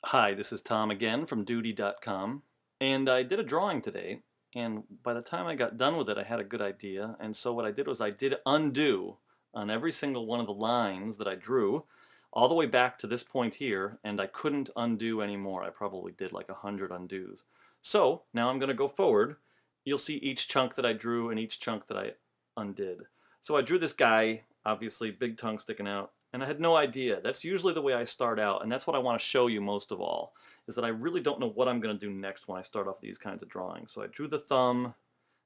Hi, this is Tom again from doodie.com, and I did a drawing today, and by the time I got done with it, I had a good idea, and so what I did was I did undo on every single one of the lines that I drew, all the way back to this point here, and I couldn't undo anymore. I probably did like 100 undos. So now I'm going to go forward. You'll see each chunk that I drew and each chunk that I undid. So I drew this guy, obviously big tongue sticking out, and I had no idea. That's usually the way I start out, and that's what I want to show you most of all, is that I really don't know what I'm going to do next when I start off these kinds of drawings. So I drew the thumb,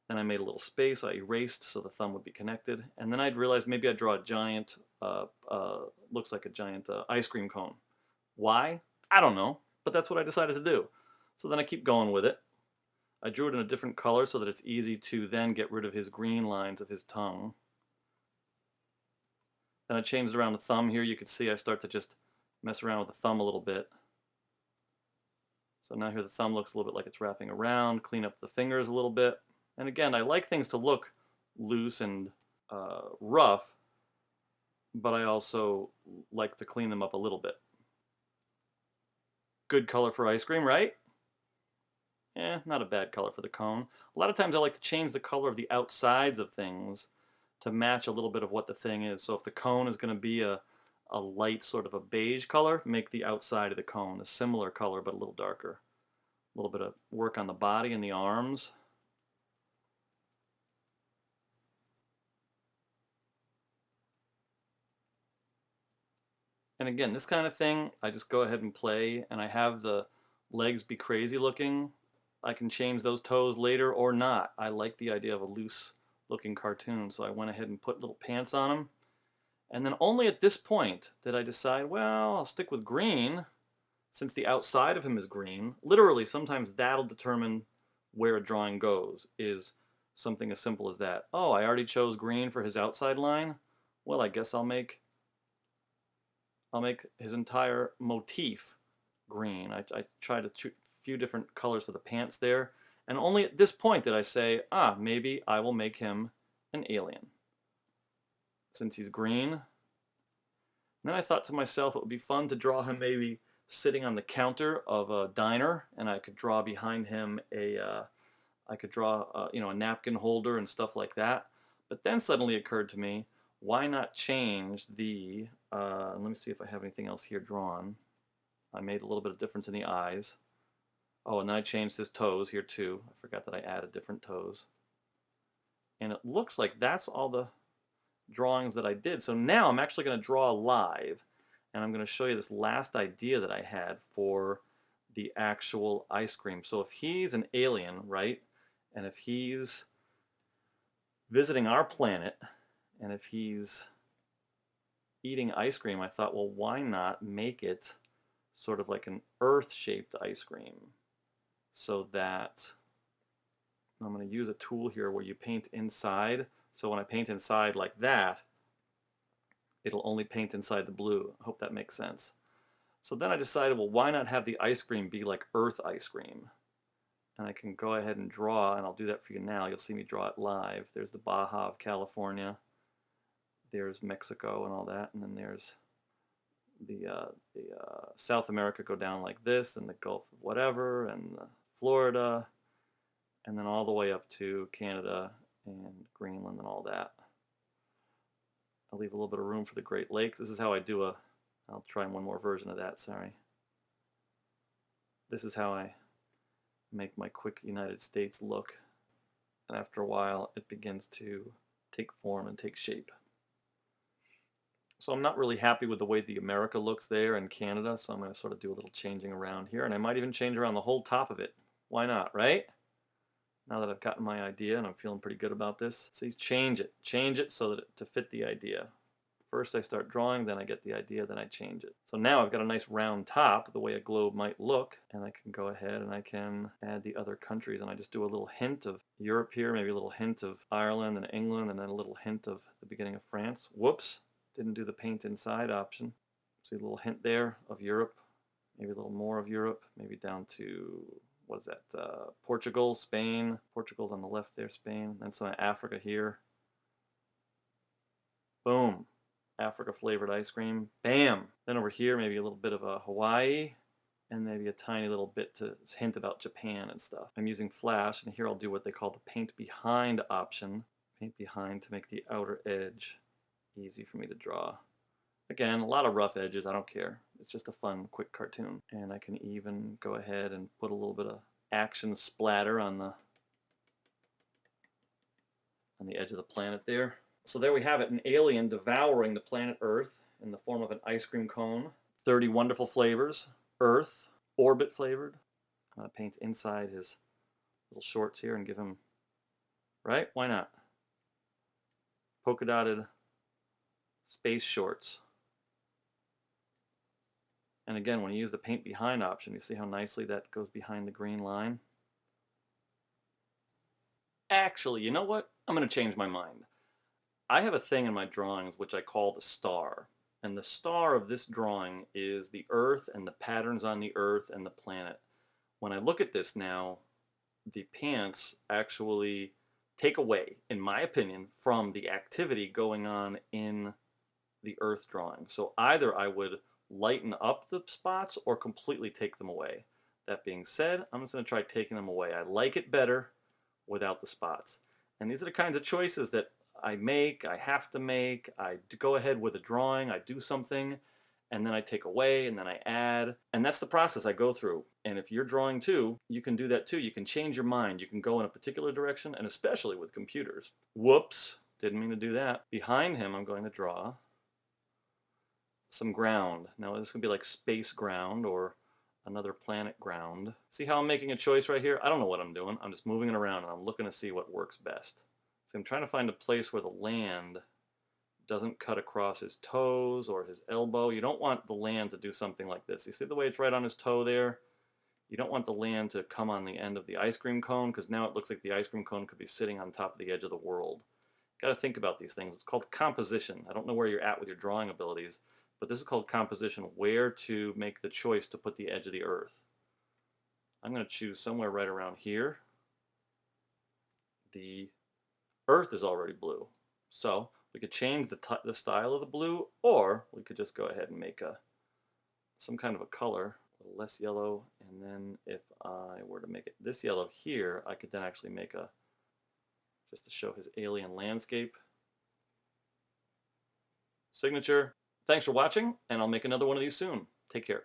then I made a little space, I erased so the thumb would be connected, and then I'd realized maybe I'd draw a giant, looks like a giant ice cream cone. Why? I don't know, but that's what I decided to do. So then I keep going with it. I drew it in a different color so that it's easy to then get rid of his green lines of his tongue. Then I changed around the thumb here. You can see I start to just mess around with the thumb a little bit. So now here the thumb looks a little bit like it's wrapping around, clean up the fingers a little bit. And again, I like things to look loose and rough, but I also like to clean them up a little bit. Good color for ice cream, right? Not a bad color for the cone. A lot of times I like to change the color of the outsides of things to match a little bit of what the thing is. So if the cone is going to be a light sort of a beige color, make the outside of the cone a similar color but a little darker. A little bit of work on the body and the arms. And again, this kind of thing, I just go ahead and play, and I have the legs be crazy looking. I can change those toes later or not. I like the idea of a loose looking cartoon, so I went ahead and put little pants on him. And then only at this point did I decide, well, I'll stick with green since the outside of him is green. Literally, sometimes that'll determine where a drawing goes, is something as simple as that. Oh, I already chose green for his outside line. Well, I guess I'll make his entire motif green. I tried a few different colors for the pants there, and only at this point did I say, maybe I will make him an alien. Since he's green. And then I thought to myself it would be fun to draw him maybe sitting on the counter of a diner, and I could draw behind him I could draw a napkin holder and stuff like that. But then suddenly occurred to me, why not change the, let me see if I have anything else here drawn. I made a little bit of difference in the eyes. Oh, and then I changed his toes here too. I forgot that I added different toes. And it looks like that's all the drawings that I did. So now I'm actually going to draw live, and I'm going to show you this last idea that I had for the actual ice cream. So if he's an alien, right, and if he's visiting our planet, and if he's eating ice cream, I thought, well, why not make it sort of like an Earth-shaped ice cream, so that I'm going to use a tool here where you paint inside. So when I paint inside like that, it'll only paint inside the blue. I hope that makes sense. So then I decided, well, why not have the ice cream be like Earth ice cream? And I can go ahead and draw, and I'll do that for you now. You'll see me draw it live. There's the Baja of California. There's Mexico and all that. And then there's the South America go down like this, and the Gulf of whatever, and Florida, and then all the way up to Canada and Greenland and all that. I'll leave a little bit of room for the Great Lakes. This is how I do I'll try one more version of that, sorry. This is how I make my quick United States look. And after a while, it begins to take form and take shape. So I'm not really happy with the way the America looks there and Canada, so I'm going to sort of do a little changing around here, and I might even change around the whole top of it. Why not, right? Now that I've gotten my idea and I'm feeling pretty good about this, see, change it so that to fit the idea. First I start drawing, then I get the idea, then I change it. So now I've got a nice round top, the way a globe might look, and I can go ahead and I can add the other countries, and I just do a little hint of Europe here, maybe a little hint of Ireland and England, and then a little hint of the beginning of France. Whoops, didn't do the paint inside option. See a little hint there of Europe, maybe a little more of Europe, maybe down to, what is that, Portugal, Spain. Portugal's on the left there, Spain, then some Africa here. Boom. Africa flavored ice cream. Bam! Then over here, maybe a little bit of a Hawaii. and maybe a tiny little bit to hint about Japan and stuff. I'm using flash, and here I'll do what they call the paint behind option. Paint behind to make the outer edge easy for me to draw. Again, a lot of rough edges, I don't care. It's just a fun, quick cartoon. And I can even go ahead and put a little bit of action splatter on the edge of the planet there. So there we have it, an alien devouring the planet Earth in the form of an ice cream cone. 30 wonderful flavors. Earth, orbit flavored. I'm going to paint inside his little shorts here and give him, right? Why not? Polka dotted space shorts. And again, when you use the paint behind option, you see how nicely that goes behind the green line? Actually, you know what? I'm going to change my mind. I have a thing in my drawings which I call the star. And the star of this drawing is the Earth and the patterns on the Earth and the planet. When I look at this now, the pants actually take away, in my opinion, from the activity going on in the Earth drawing. So either I would lighten up the spots or completely take them away. That being said, I'm just going to try taking them away. I like it better without the spots. And these are the kinds of choices that I have to make. I go ahead with a drawing, I do something, and then I take away, and then I add. And that's the process I go through. And if you're drawing too, you can do that too. You can change your mind. You can go in a particular direction, and especially with computers. Whoops, didn't mean to do that. Behind him, I'm going to draw some ground. Now this can be like space ground or another planet ground. See how I'm making a choice right here? I don't know what I'm doing. I'm just moving it around and I'm looking to see what works best. So I'm trying to find a place where the land doesn't cut across his toes or his elbow. You don't want the land to do something like this. You see the way it's right on his toe there? You don't want the land to come on the end of the ice cream cone because now it looks like the ice cream cone could be sitting on top of the edge of the world. Got to think about these things. It's called composition. I don't know where you're at with your drawing abilities, but this is called composition, where to make the choice to put the edge of the Earth. I'm going to choose somewhere right around here. The Earth is already blue, so we could change the style of the blue, or we could just go ahead and make some kind of a color, a little less yellow, and then if I were to make it this yellow here, I could then actually make just to show his alien landscape. Signature. Thanks for watching, and I'll make another one of these soon. Take care.